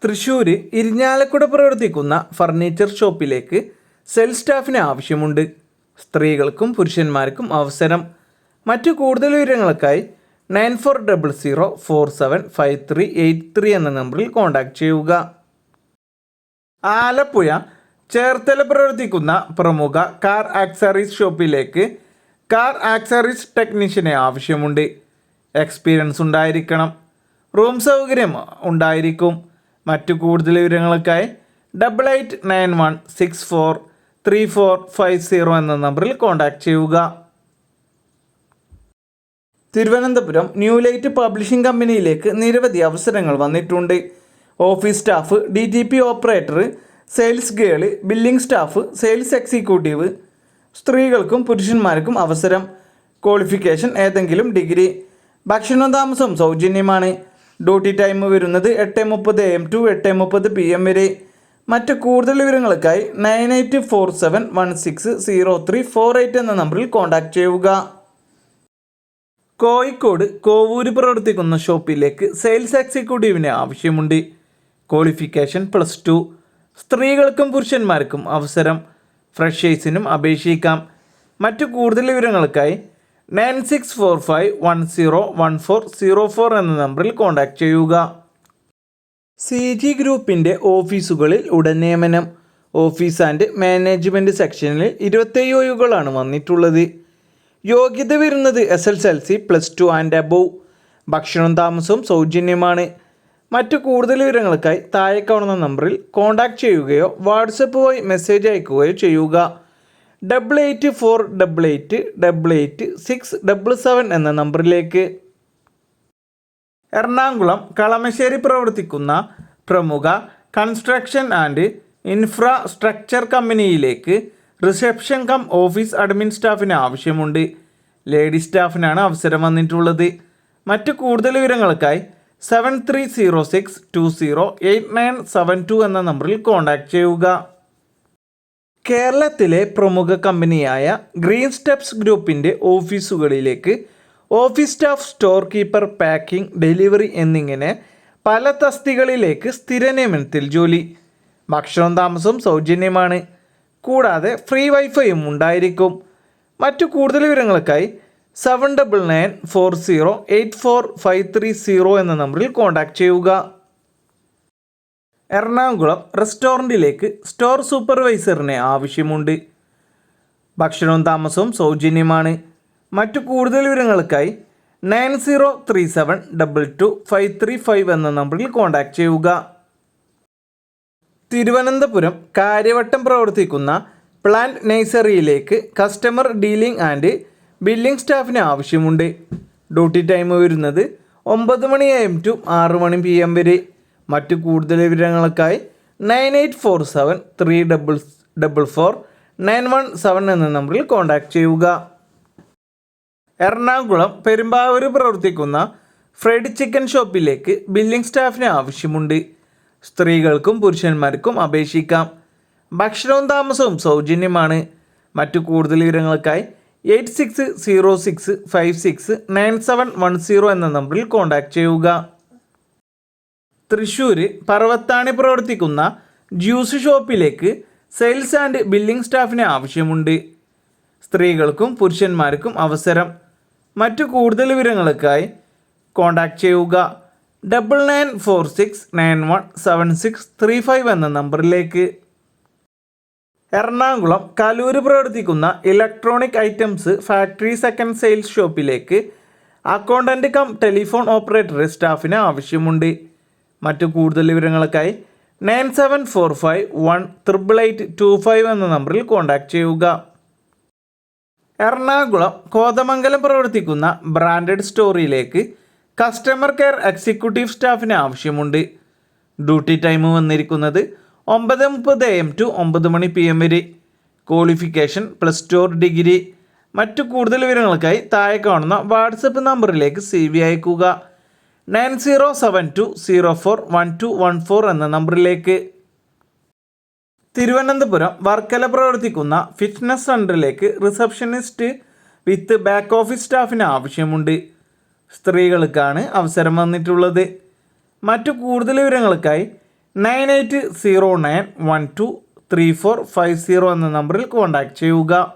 തൃശ്ശൂർ ഇരിഞ്ഞാലക്കുട പ്രവർത്തിക്കുന്ന ഫർണിച്ചർ ഷോപ്പിലേക്ക് സെയിൽസ് സ്റ്റാഫിന് ആവശ്യമുണ്ട്. സ്ത്രീകൾക്കും പുരുഷന്മാർക്കും അവസരം. മറ്റു കൂടുതൽ വിവരങ്ങൾക്കായി 9400475383 എന്ന നമ്പറിൽ കോൺടാക്റ്റ് ചെയ്യുക. ആലപ്പുഴ ചേർത്തല പ്രവർത്തിക്കുന്ന പ്രമുഖ കാർ ആക്സറീസ് ഷോപ്പിലേക്ക് കാർ ആക്സറീസ് ടെക്നീഷ്യനെ ആവശ്യമുണ്ട്. എക്സ്പീരിയൻസ് ഉണ്ടായിരിക്കണം. റൂം സൗകര്യം ഉണ്ടായിരിക്കും. മറ്റു കൂടുതൽ വിവരങ്ങൾക്കായി 8891643450 എന്ന നമ്പറിൽ കോൺടാക്റ്റ് ചെയ്യുക. തിരുവനന്തപുരം ന്യൂ ലൈറ്റ് പബ്ലിഷിംഗ് കമ്പനിയിലേക്ക് നിരവധി അവസരങ്ങൾ വന്നിട്ടുണ്ട്. Office staff, DTP operator, sales girl, billing staff, sales executive. സ്ത്രീകൾക്കും പുരുഷന്മാർക്കും അവസരം. ക്വാളിഫിക്കേഷൻ ഏതെങ്കിലും ഡിഗ്രി. ഭക്ഷണവും താമസവും സൗജന്യമാണ്. ഡ്യൂട്ടി ടൈം വരുന്നത് 8:30 AM to 8:30 PM വരെ. മറ്റ് കൂടുതൽ വിവരങ്ങൾക്കായി 9847160348 എന്ന നമ്പറിൽ കോൺടാക്റ്റ് ചെയ്യുക. കോഴിക്കോട് കോവൂര് പ്രവർത്തിക്കുന്ന ഷോപ്പിലേക്ക് സെയിൽസ് എക്സിക്യൂട്ടീവിന് ആവശ്യമുണ്ട്. ക്വാളിഫിക്കേഷൻ +2. സ്ത്രീകൾക്കും പുരുഷന്മാർക്കും അവസരം. ഫ്രഷേഴ്സിനും അപേക്ഷിക്കാം. മറ്റു കൂടുതൽ വിവരങ്ങൾക്കായി 9645101404 എന്ന നമ്പറിൽ കോൺടാക്റ്റ് ചെയ്യുക. CG ഗ്രൂപ്പിൻ്റെ ഓഫീസുകളിൽ ഉടൻ നിയമനം. ഓഫീസ് ആൻഡ് മാനേജ്മെൻറ്റ് സെക്ഷനിൽ 27 ഒഴിവുകളാണ് വന്നിട്ടുള്ളത്. യോഗ്യത വരുന്നത് SSLC +2 ആൻഡ് അബോവ്. ഭക്ഷണവും താമസവും സൗജന്യമാണ്. മറ്റു കൂടുതൽ വിവരങ്ങൾക്കായി താഴെ കാണുന്ന നമ്പറിൽ കോൺടാക്റ്റ് ചെയ്യുകയോ വാട്സപ്പ് വഴി മെസ്സേജ് അയക്കുകയോ ചെയ്യുക. 8848888677 എന്ന നമ്പറിലേക്ക്. എറണാകുളം കളമശ്ശേരി പ്രവർത്തിക്കുന്ന പ്രമുഖ കൺസ്ട്രക്ഷൻ ആൻഡ് ഇൻഫ്രാസ്ട്രക്ചർ കമ്പനിയിലേക്ക് റിസപ്ഷൻ കം ഓഫീസ് അഡ്മിൻ സ്റ്റാഫിന് ആവശ്യമുണ്ട്. ലേഡി സ്റ്റാഫിനാണ് അവസരം വന്നിട്ടുള്ളത്. മറ്റു കൂടുതൽ വിവരങ്ങൾക്കായി 7306208972 എന്ന നമ്പറിൽ കോൺടാക്റ്റ് ചെയ്യുക. കേരളത്തിലെ പ്രമുഖ കമ്പനിയായ ഗ്രീൻ സ്റ്റെപ്സ് ഗ്രൂപ്പിൻ്റെ ഓഫീസുകളിലേക്ക് office staff, store keeper, packing, delivery എന്നിങ്ങനെ പല തസ്തികകളിലേക്ക് സ്ഥിര നിയമനത്തിൽ ജോലി. ഭക്ഷണവും താമസവും സൗജന്യമാണ്. കൂടാതെ ഫ്രീ വൈഫൈയും ഉണ്ടായിരിക്കും. മറ്റു കൂടുതൽ വിവരങ്ങൾക്കായി 7994084530 എന്ന നമ്പറിൽ കോൺടാക്റ്റ് ചെയ്യുക. എറണാകുളം റെസ്റ്റോറൻറ്റിലേക്ക് സ്റ്റോർ സൂപ്പർവൈസറിനെ ആവശ്യമുണ്ട്. ഭക്ഷണവും താമസവും സൗജന്യമാണ്. മറ്റു കൂടുതൽ വിവരങ്ങൾക്കായി 9037225535 എന്ന നമ്പറിൽ കോൺടാക്റ്റ് ചെയ്യുക. തിരുവനന്തപുരം കാര്യവട്ടം പ്രവർത്തിക്കുന്ന പ്ലാന്റ് നഴ്സറിയിലേക്ക് കസ്റ്റമർ ഡീലിംഗ് ആൻഡ് ബില്ലിംഗ് സ്റ്റാഫിന് ആവശ്യമുണ്ട്. ഡ്യൂട്ടി ടൈം വരുന്നത് 9 മണി AM to 6 മണി PM വരെ. മറ്റു കൂടുതൽ വിവരങ്ങൾക്കായി 9847344917 എന്ന നമ്പറിൽ കോൺടാക്റ്റ് ചെയ്യുക. എറണാകുളം പെരുമ്പാവൂർ പ്രവർത്തിക്കുന്ന ഫ്രൈഡ് ചിക്കൻ ഷോപ്പിലേക്ക് ബില്ലിംഗ് സ്റ്റാഫിന് ആവശ്യമുണ്ട്. സ്ത്രീകൾക്കും പുരുഷന്മാർക്കും അപേക്ഷിക്കാം. ഭക്ഷണവും താമസവും സൗജന്യമാണ്. മറ്റു കൂടുതൽ വിവരങ്ങൾക്കായി 8606569710 എന്ന നമ്പറിൽ കോൺടാക്റ്റ് ചെയ്യുക. തൃശ്ശൂർ പർവത്താണി പ്രവർത്തിക്കുന്ന ജ്യൂസ് ഷോപ്പിലേക്ക് സെയിൽസ് ആൻഡ് ബില്ലിംഗ് സ്റ്റാഫിന് ആവശ്യമുണ്ട്. സ്ത്രീകൾക്കും പുരുഷന്മാർക്കും അവസരം. മറ്റു കൂടുതൽ വിവരങ്ങൾക്കായി കോൺടാക്റ്റ് ചെയ്യുക 9946917635 എന്ന നമ്പറിലേക്ക്. എറണാകുളം കലൂർ പ്രവർത്തിക്കുന്ന electronic items factory second sales ഷോപ്പിലേക്ക് അക്കൗണ്ടൻറ്റ് കം ടെലിഫോൺ ഓപ്പറേറ്റർ സ്റ്റാഫിന് ആവശ്യമുണ്ട്. മറ്റു കൂടുതൽ വിവരങ്ങൾക്കായി 9745188825 എന്ന നമ്പറിൽ കോൺടാക്റ്റ് ചെയ്യുക. എറണാകുളം കോതമംഗലം പ്രവർത്തിക്കുന്ന ബ്രാൻഡഡ് സ്റ്റോറിലേക്ക് കസ്റ്റമർ കെയർ എക്സിക്യൂട്ടീവ് സ്റ്റാഫിന് ആവശ്യമുണ്ട്. ഡ്യൂട്ടി ടൈം വന്നിരിക്കുന്നത് 9:30 AM to 9 മണി PM വരെ. Qualification +2 degree. മറ്റു കൂടുതൽ വിവരങ്ങൾക്കായി താഴെ കാണുന്ന വാട്സപ്പ് നമ്പറിലേക്ക് CV അയക്കുക 9072041214 എന്ന നമ്പറിലേക്ക്. തിരുവനന്തപുരം വർക്കല പ്രവർത്തിക്കുന്ന ഫിറ്റ്നസ് സെൻ്ററിലേക്ക് റിസപ്ഷനിസ്റ്റ് വിത്ത് ബാക്ക് ഓഫീസ് സ്റ്റാഫിന് ആവശ്യമുണ്ട്. സ്ത്രീകൾക്കാണ് അവസരം വന്നിട്ടുള്ളത്. മറ്റു കൂടുതൽ വിവരങ്ങൾക്കായി 9809123450 എന്ന നമ്പറിൽ കോൺടാക്റ്റ് ചെയ്യുക.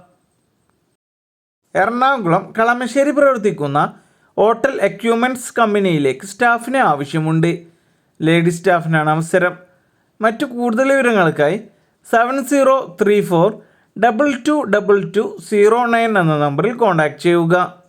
എറണാകുളം കളമശ്ശേരി പ്രവർത്തിക്കുന്ന ഹോട്ടൽ എക്യുപ്മെൻറ്റ്സ് കമ്പനിയിലേക്ക് സ്റ്റാഫിനെ ആവശ്യമുണ്ട്. ലേഡി സ്റ്റാഫിനാണ് അവസരം. മറ്റു കൂടുതൽ വിവരങ്ങൾക്കായി 7034222209 എന്ന നമ്പറിൽ കോൺടാക്റ്റ് ചെയ്യുക.